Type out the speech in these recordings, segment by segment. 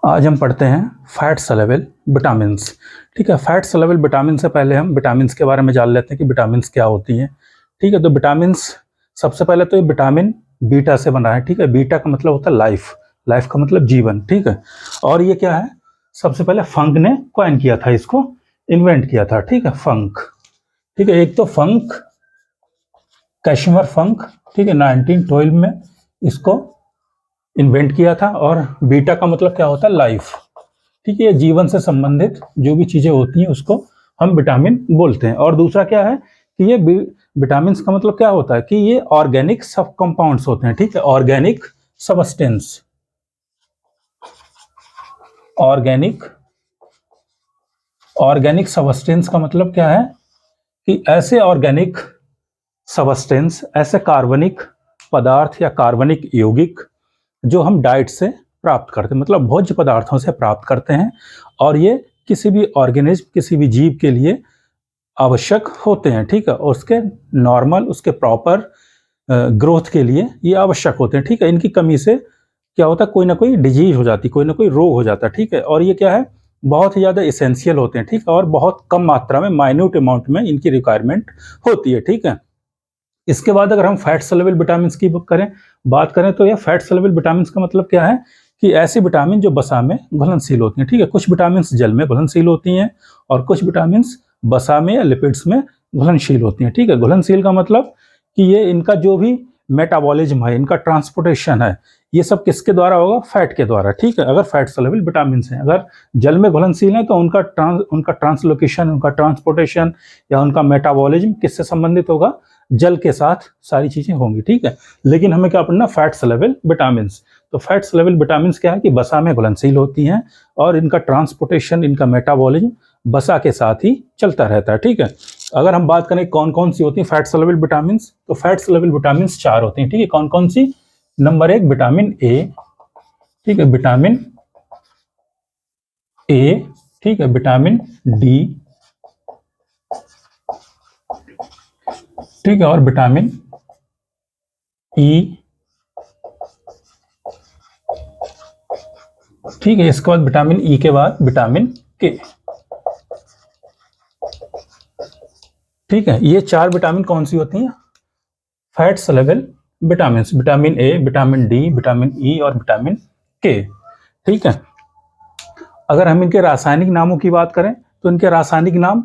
आज हम पढ़ते हैं फैट सॉल्युबल विटामिन्स। ठीक है, फैट सॉल्युबल विटामिन से पहले हम विटामिन्स के बारे में जान लेते हैं कि विटामिन्स क्या होती हैं। ठीक है, तो विटामिन्स सबसे पहले तो ये विटामिन बीटा से बना है। ठीक है, बीटा का मतलब होता है लाइफ, लाइफ का मतलब जीवन। ठीक है, और ये क्या है, सबसे पहले फंक ने कॉइन किया था, इसको इन्वेंट किया था। ठीक है, फंक। ठीक है, एक तो फंक, कैशिमर फंक। ठीक है, 1912 में इसको इन्वेंट किया था। और बीटा का मतलब क्या होता है, लाइफ। ठीक है, जीवन से संबंधित जो भी चीजें होती हैं उसको हम विटामिन बोलते हैं। और दूसरा क्या है कि ये विटामिन का मतलब क्या होता है कि ये ऑर्गेनिक सब कंपाउंड्स होते हैं। ठीक है, organic substance, organic organic substance का मतलब क्या है कि ऐसे ऑर्गेनिक सबस्टेंस, ऐसे कार्बनिक पदार्थ या कार्बनिक यौगिक जो हम डाइट से प्राप्त करते हैं, मतलब भोज्य पदार्थों से प्राप्त करते हैं। और ये किसी भी ऑर्गेनिज्म, किसी भी जीव के लिए आवश्यक होते हैं। ठीक है, और उसके नॉर्मल, उसके प्रॉपर ग्रोथ के लिए ये आवश्यक होते हैं। ठीक है, इनकी कमी से क्या होता है, कोई ना कोई डिजीज हो जाती, कोई ना कोई रोग हो जाता है। ठीक है, और ये क्या है, बहुत ही ज़्यादा इसेंशियल होते हैं। ठीक है, और बहुत कम मात्रा में, माइन्यूट अमाउंट में इनकी रिक्वायरमेंट होती है। ठीक है, इसके बाद अगर हम फैट सॉल्युबल विटामिन की बात करें तो यह फैट सॉल्युबल विटामिन का मतलब क्या है कि ऐसी विटामिन जो वसा में घुलनशील होती हैं। ठीक है, कुछ विटामिन जल में घुलनशील होती हैं और कुछ विटामिन वसा में या लिपिड्स में घुलनशील होती हैं। ठीक है, घुलनशील का मतलब कि ये इनका जो भी मेटाबॉलिज्म है, इनका ट्रांसपोर्टेशन है, ये सब किसके द्वारा होगा, फैट के द्वारा। ठीक है, अगर फैट सॉल्युबल विटामिन हैं, अगर जल में घुलनशील है तो उनका ट्रांसलोकेशन, उनका ट्रांसपोर्टेशन या उनका मेटाबॉलिज्म किससे संबंधित होगा, जल के साथ सारी चीजें होंगी। ठीक है, लेकिन हमें क्या पढ़ना, फैट सॉल्युबल विटामिन। तो फैट सॉल्युबल विटामिन क्या है कि वसा में घुलनशील होती हैं और इनका ट्रांसपोर्टेशन, इनका मेटाबॉलिज्म वसा के साथ ही चलता रहता है। ठीक है, अगर हम बात करें कौन कौन सी होती हैं फैट सॉल्युबल विटामिन, तो फैट सॉल्युबल विटामिन 4 होती हैं। ठीक है, कौन कौन सी, नंबर 1 विटामिन ए। ठीक है, विटामिन ए। ठीक है, विटामिन डी। ठीक है, और विटामिन ई। ठीक है, इसके बाद विटामिन ई के बाद विटामिन के। ठीक है, ये 4 विटामिन कौन सी होती हैं, fat soluble vitamin, vitamin A, vitamin D, vitamin E और विटामिन के। ठीक है, अगर हम इनके रासायनिक नामों की बात करें तो इनके रासायनिक नाम,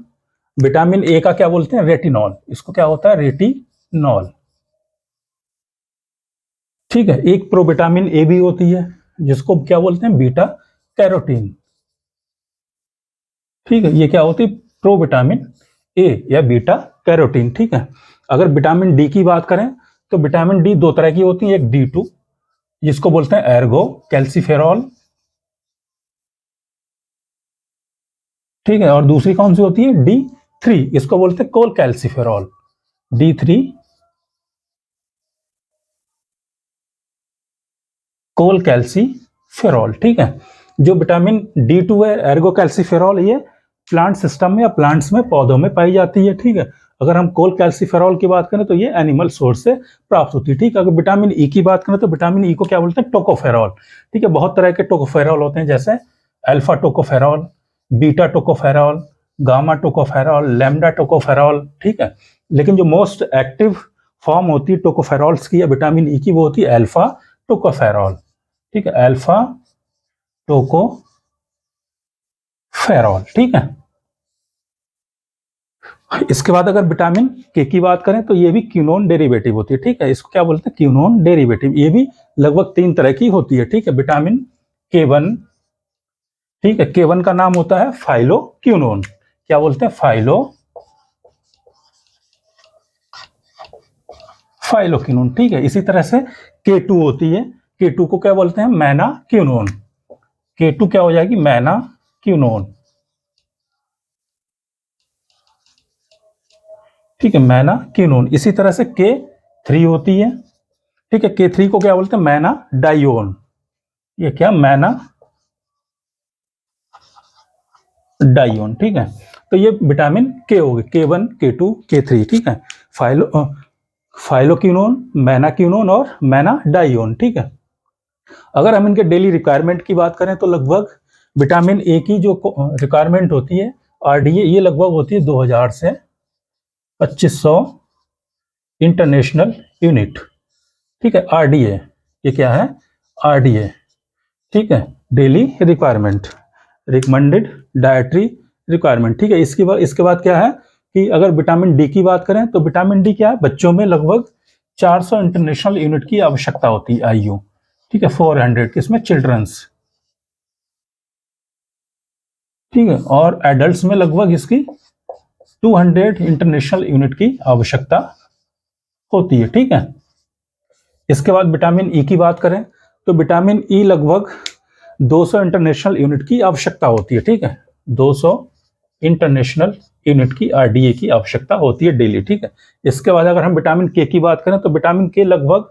विटामिन ए का क्या बोलते हैं, रेटिनॉल। इसको क्या होता है, रेटिनॉल। ठीक है, एक प्रोविटामिन ए भी होती है जिसको क्या बोलते हैं, बीटा कैरोटीन। ठीक है, ये क्या होती है, प्रोविटामिन ए या बीटा कैरोटीन। ठीक है, अगर विटामिन डी की बात करें तो विटामिन डी 2 तरह की होती है, एक D2 जिसको बोलते हैं एर्गो कैल्सीफेरॉल। ठीक है, और दूसरी कौन सी होती है, D3, इसको बोलते हैं कोल कैल्सीफेरॉल, D3 कोल कैल्सीफेरॉल। ठीक है, जो विटामिन D2 है, एर्गो कैल्सीफेरॉल, ये प्लांट सिस्टम में या प्लांट्स में, पौधों में पाई जाती है। ठीक है, अगर हम कोल कैल्सीफेरॉल की बात करें तो ये एनिमल सोर्स से प्राप्त होती है। ठीक है, अगर विटामिन ई की बात करें तो विटामिन ई को क्या बोलते हैं, टोकोफेरॉल। ठीक है, बहुत तरह के टोकोफेरॉल होते हैं, जैसे alpha tocopherol, beta tocopherol, gamma tocopherol, lambda tocopherol. ठीक है, लेकिन जो मोस्ट एक्टिव फॉर्म होती है टोकोफेरॉल्स की या विटामिन ई की, वो होती है अल्फा टोकोफेरॉल। ठीक है, अल्फा टोकोफेरॉल। ठीक है, इसके बाद अगर विटामिन के की बात करें तो ये भी क्यूनोन डेरिवेटिव होती है। ठीक है, इसको क्या बोलते हैं, क्यूनोन डेरिवेटिव। ये भी लगभग 3 तरह की होती है। ठीक है, विटामिन K1। ठीक है, K1 का नाम होता है फाइलोक्यूनोन। क्या बोलते हैं, फाइलोक्यूनोन। ठीक है, इसी तरह से K2 होती है, K2 को क्या बोलते हैं, मैनाक्यूनोन। K2 क्या हो जाएगी, मैनाक्यूनोन। ठीक है, मैनाक्यूनोन। इसी तरह से K3 होती है। ठीक है, K3 को क्या बोलते हैं, मैनाडाइओन। ये क्या, मैनाडाइओन। ठीक है, तो ये विटामिन के हो गए, K1, K2, K3। ठीक है, फाइलोक्यूनोन, मैनाक्यूनोन और मैनाडाइओन। ठीक है, अगर हम इनके डेली रिक्वायरमेंट की बात करें तो लगभग विटामिन ए की जो रिक्वायरमेंट होती है आरडीए, ये लगभग होती है 2000 से 2500 इंटरनेशनल यूनिट। ठीक है, आरडीए, ये क्या है, आरडीए। ठीक है, daily requirement, recommended dietary requirement. ठीक है, इसके बाद क्या है कि अगर विटामिन डी की बात करें तो विटामिन डी क्या है, बच्चों में लगभग 400 इंटरनेशनल यूनिट की आवश्यकता होती है आईयू। ठीक है, 400 किसमें, चिल्ड्रंस। ठीक है, और एडल्ट्स में लगभग इसकी 200 इंटरनेशनल यूनिट की आवश्यकता होती है। ठीक है, इसके बाद विटामिन ई की बात करें तो विटामिन ई लगभग 200 इंटरनेशनल यूनिट की आवश्यकता होती है। ठीक है, 200 इंटरनेशनल यूनिट की आरडीए की आवश्यकता होती है डेली। ठीक है, इसके बाद अगर हम विटामिन के की बात करें तो विटामिन के लगभग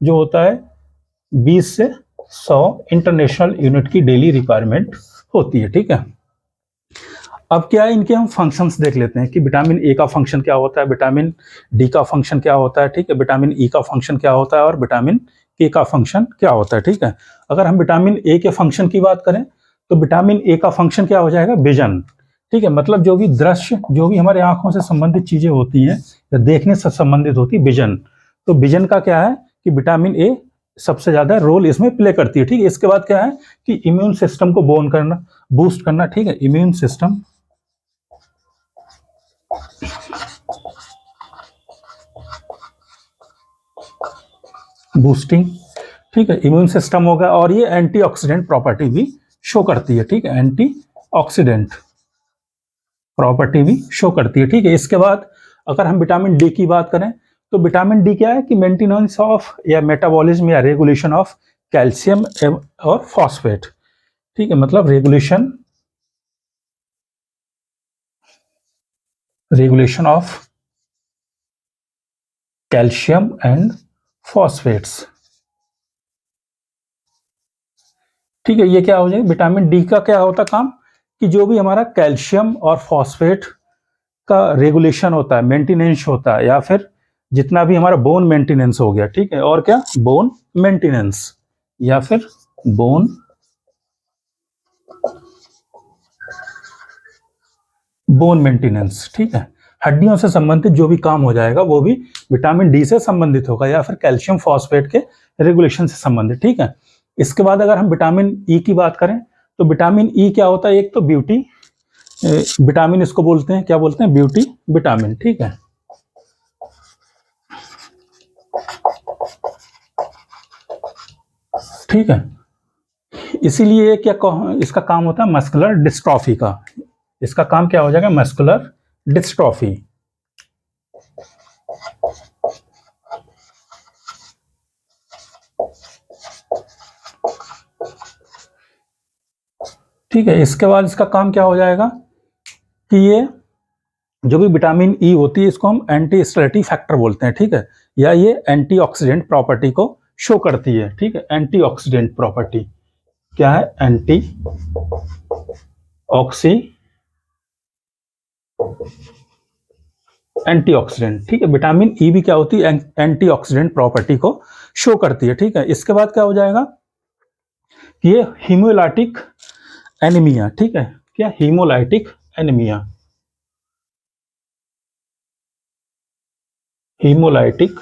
जो होता है 20 से 100 इंटरनेशनल यूनिट की डेली रिक्वायरमेंट होती है। ठीक है, अब क्या है, इनके हम फंक्शंस देख लेते हैं कि विटामिन ए का फंक्शन क्या होता है, विटामिन डी का फंक्शन क्या होता है। ठीक है, विटामिन ई का फंक्शन क्या होता है और विटामिन के का फंक्शन क्या होता है। ठीक है, अगर हम विटामिन ए के फंक्शन की बात करें तो विटामिन ए का फंक्शन क्या हो जाएगा, विजन। ठीक है, मतलब जो भी दृश्य, जो भी हमारे आंखों से संबंधित चीजें होती हैं या देखने से संबंधित होती है, विजन। तो विजन का क्या है कि विटामिन ए सबसे ज्यादा रोल इसमें प्ले करती है। ठीक है, इसके बाद क्या है कि इम्यून सिस्टम को बोन करना, बूस्ट करना। ठीक है, इम्यून सिस्टम बूस्टिंग। ठीक है, इम्यून सिस्टम होगा, और ये एंटीऑक्सीडेंट प्रॉपर्टी भी शो करती है। ठीक है, एंटीऑक्सीडेंट प्रॉपर्टी भी शो करती है। ठीक है, इसके बाद अगर हम विटामिन डी की बात करें तो विटामिन डी क्या है कि मेंटेनेंस ऑफ या मेटाबॉलिज्म या रेगुलेशन ऑफ कैल्शियम और फॉस्फेट। ठीक है, मतलब regulation of calcium and phosphates. ठीक है, ये क्या हो जाएगा, विटामिन डी का क्या होता है काम कि जो भी हमारा कैल्शियम और फॉस्फेट का रेगुलेशन होता है, मेंटेनेंस होता है, या फिर जितना भी हमारा बोन मेंटेनेंस हो गया। ठीक है, और क्या, बोन मेंटेनेंस या फिर बोन मेंटेनेंस। ठीक है, हड्डियों से संबंधित जो भी काम हो जाएगा वो भी विटामिन डी से संबंधित होगा, या फिर कैल्शियम फॉस्फेट के रेगुलेशन से संबंधित। ठीक है, इसके बाद अगर हम विटामिन ई की बात करें तो विटामिन ई क्या होता है, एक तो ब्यूटी विटामिन, इसको बोलते हैं, क्या बोलते हैं, ब्यूटी विटामिन। ठीक है, ठीक है, इसीलिए क्या इसका काम होता है, मस्कुलर डिस्ट्रॉफी का। इसका काम क्या हो जाएगा, मस्कुलर डिस्ट्रॉफी। ठीक है, इसके बाद इसका काम क्या हो जाएगा कि ये जो भी विटामिन ई होती है इसको हम एंटी स्टेटिक फैक्टर बोलते हैं। ठीक है, या ये एंटीऑक्सीडेंट प्रॉपर्टी को शो करती है। ठीक है, एंटीऑक्सीडेंट प्रॉपर्टी क्या है, एंटीऑक्सीडेंट। ठीक है, विटामिन ई भी क्या होती है, एंटीऑक्सीडेंट प्रॉपर्टी को शो करती है। ठीक है, इसके बाद क्या हो जाएगा कि ये हीमोलाइटिक एनीमिया। ठीक है, क्या, हीमोलाइटिक एनीमिया, हीमोलाइटिक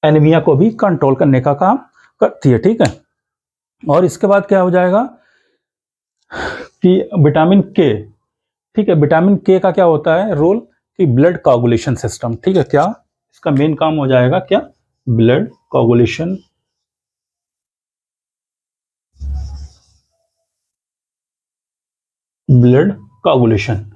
एनीमिया को भी कंट्रोल करने का काम करती है। ठीक है, और इसके बाद क्या हो जाएगा कि विटामिन के, ठीक है, विटामिन के का क्या होता है रोल कि ब्लड कोगुलेशन सिस्टम। ठीक है, क्या इसका मेन काम हो जाएगा, क्या, ब्लड कोगुलेशन, ब्लड कोगुलेशन।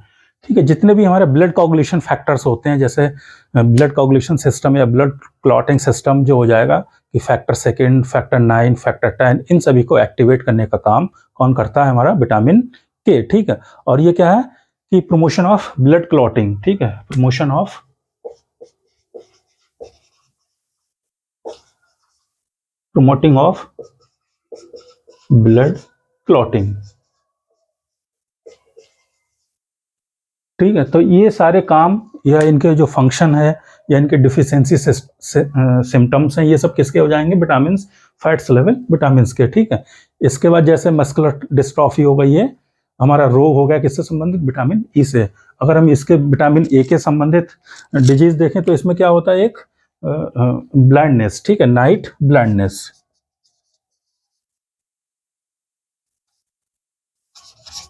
ठीक है, जितने भी हमारे ब्लड कोगुलेशन फैक्टर्स होते हैं, जैसे ब्लड कोगुलेशन सिस्टम या ब्लड क्लॉटिंग सिस्टम जो हो जाएगा कि फैक्टर सेकेंड, फैक्टर 9, फैक्टर 10, इन सभी को एक्टिवेट करने का काम कौन करता है, हमारा विटामिन के। ठीक है, और ये क्या है कि प्रमोशन ऑफ ब्लड क्लॉटिंग। ठीक है, promotion of promoting of blood clotting. ठीक है, तो ये सारे काम या इनके जो फंक्शन है या इनके डिफिशियंसी सिम्टम्स हैं, ये सब किसके हो जाएंगे? विटामिन फैट्स लेवल विटामिन के, ठीक है। इसके बाद जैसे मस्कुलर डिस्ट्रॉफी हो गई है, हमारा रोग हो गया किससे संबंधित? विटामिन ई से। अगर हम इसके विटामिन ए के संबंधित डिजीज देखें तो इसमें क्या होता है? एक ब्लाइंडनेस, ठीक है, नाइट ब्लाइंडनेस।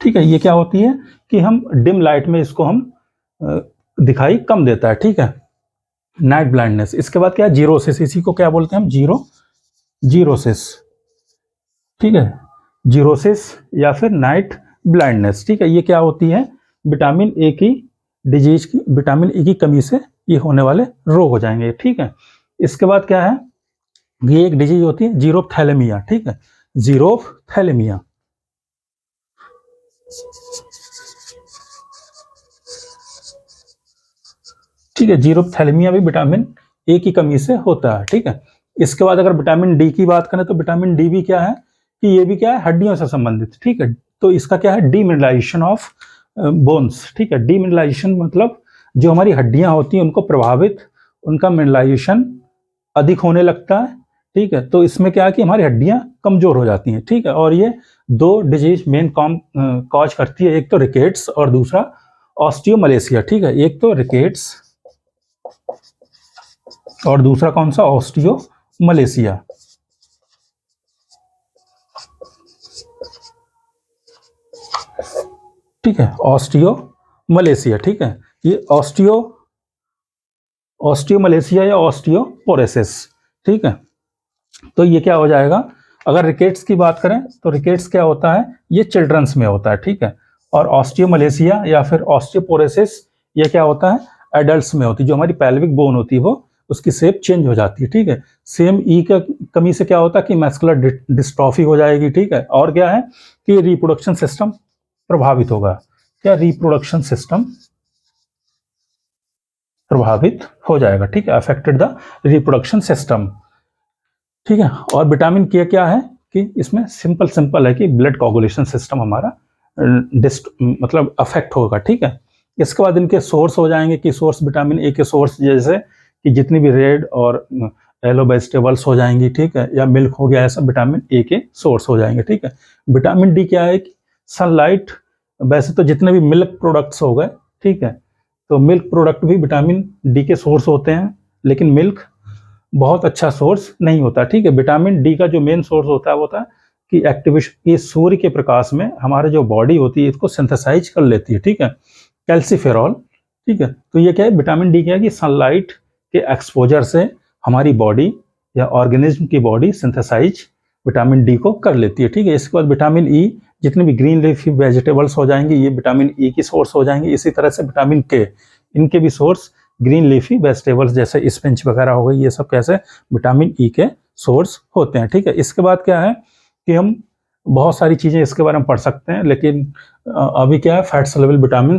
ठीक है, ये क्या होती है कि हम डिम लाइट में इसको हम दिखाई कम देता है, ठीक है, नाइट ब्लाइंडनेस। इसके बाद क्या है? जीरोसिस। इसी को क्या बोलते हैं हम? जीरोसिस, ठीक है, जीरोसिस या फिर नाइट ब्लाइंडनेस, ठीक है। ये क्या होती है? विटामिन ए की डिजीज की, विटामिन ए की कमी से ये होने वाले रोग हो जाएंगे, ठीक है। इसके बाद क्या है? ये एक डिजीज होती है जीरोप्थैलेमिया, ठीक है, जीरोप्थैलेमिया। ठीक है, जीरोप्थैलेमिया भी विटामिन ए की कमी से होता है, ठीक है। इसके बाद अगर विटामिन डी की बात करें तो विटामिन डी भी क्या है कि ये भी क्या है? हड्डियों से संबंधित, ठीक है। तो इसका क्या है? डीमिनरलाइजेशन ऑफ बोन्स, ठीक है। डीमिनरलाइजेशन मतलब जो हमारी हड्डियां होती हैं उनको प्रभावित, उनका मिनरलाइजेशन अधिक होने लगता है, ठीक है। तो इसमें क्या है कि हमारी हड्डियां कमजोर हो जाती हैं, ठीक है। और ये दो डिजीज मेन कॉज करती है, एक तो रिकेट्स और दूसरा ऑस्टियोमलेशिया, ठीक है। एक तो रिकेट्स और दूसरा कौन सा? ऑस्टियोमलेशिया। ठीक है, ऑस्टियोमलेशिया, ठीक है। ये ऑस्टियोमलेशिया या ऑस्टियोपोरोसिस, ठीक है। तो ये क्या हो जाएगा? अगर रिकेट्स की बात करें तो रिकेट्स क्या होता है? ये चिल्ड्रंस में होता है, ठीक है। और ऑस्टियोमलेशिया या फिर ऑस्टियोपोरोसिस ये क्या होता है? एडल्ट्स में होती है। जो हमारी पैल्विक बोन होती है वो उसकी शेप चेंज हो जाती है, ठीक है। सेम ई का कमी से क्या होता है कि मस्कुलर डिस्ट्रॉफी हो जाएगी, ठीक है। और क्या है कि रिप्रोडक्शन सिस्टम प्रभावित होगा। क्या? रिप्रोडक्शन सिस्टम प्रभावित हो जाएगा, ठीक है, अफेक्टेड द रिप्रोडक्शन सिस्टम, ठीक है। और विटामिन के क्या है कि इसमें सिंपल है कि ब्लड कोगुलेशन सिस्टम हमारा मतलब अफेक्ट होगा, ठीक है। इसके बाद इनके सोर्स हो जाएंगे कि सोर्स विटामिन ए के सोर्स जैसे कि जितनी भी रेड और येलो वेजिटेबल्स हो जाएंगी, ठीक है, या मिल्क हो गया, ऐसा विटामिन ए के सोर्स हो जाएंगे, ठीक है। विटामिन डी क्या है कि सनलाइट, वैसे तो जितने भी मिल्क प्रोडक्ट्स हो गए, ठीक है, तो मिल्क प्रोडक्ट भी विटामिन डी के सोर्स होते हैं, लेकिन मिल्क बहुत अच्छा सोर्स नहीं होता, ठीक है। विटामिन डी का जो मेन सोर्स होता है वो होता है कि एक्टिवेशन, ये सूर्य के प्रकाश में हमारे जो बॉडी होती है इसको सिंथेसाइज कर लेती है, ठीक है, कैल्सीफेरॉल, ठीक है। तो ये क्या है? विटामिन डी क्या है कि सनलाइट के एक्सपोजर से हमारी बॉडी या ऑर्गेनिज्म की बॉडी सिंथेसाइज विटामिन डी को कर लेती है, ठीक है। इसके बाद विटामिन ई, जितने भी ग्रीन लीफी वेजिटेबल्स हो जाएंगे ये विटामिन ई की सोर्स हो जाएंगे। इसी तरह से विटामिन के, इनके भी सोर्स ग्रीन लीफी वेजिटेबल्स जैसे स्पिनच वगैरह हो गई, ये सब कैसे? विटामिन ई के सोर्स होते हैं, ठीक है। इसके बाद क्या है कि हम बहुत सारी चीज़ें इसके बारे में पढ़ सकते हैं, लेकिन अभी क्या है, फैट सॉल्युबल विटामिन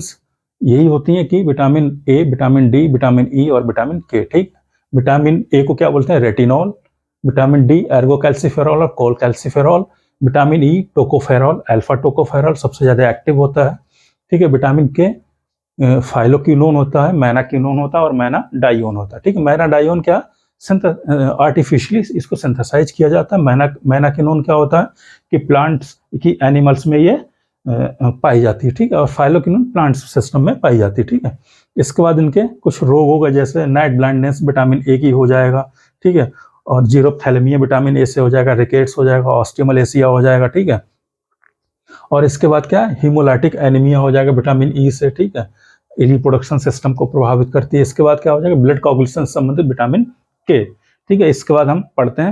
यही होती हैं कि vitamin A, vitamin D, vitamin E और विटामिन के, ठीक। विटामिन ए को क्या बोलते हैं? Retinol. Vitamin D ergocalciferol और cholecalciferol. Vitamin E tocopherol, alpha tocopherol सबसे ज़्यादा एक्टिव होता है, ठीक है। विटामिन के फाइलोक्विनोन होता है, मैनाक्विनोन होता है और मैनाडाइओन होता है, ठीक है। मैनाडाइओन क्या? आर्टिफिशियली इसको सिंथेसाइज किया जाता है। मैनाक्विनोन क्या होता है कि प्लांट्स की, एनिमल्स में ये पाई जाती है, ठीक है। और फाइलोक्विनोन प्लांट सिस्टम में पाई जाती है, ठीक है। इसके बाद इनके कुछ रोग होगा, जैसे नाइट ब्लाइंडनेस विटामिन ए की हो जाएगा, ठीक है। और जीरोप्थैलेमिया विटामिन ए से हो जाएगा, रिकेट्स हो जाएगा, ऑस्टियोमलेशिया हो जाएगा, ठीक है। और इसके बाद क्या? हीमोलाइटिक एनीमिया हो जाएगा विटामिन ई से, ठीक है, रिप्रोडक्शन सिस्टम को प्रभावित करती है। इसके बाद क्या हो जाएगा? ब्लड कोगुलेशन से संबंधित विटामिन के, ठीक है। इसके बाद हम पढ़ते हैं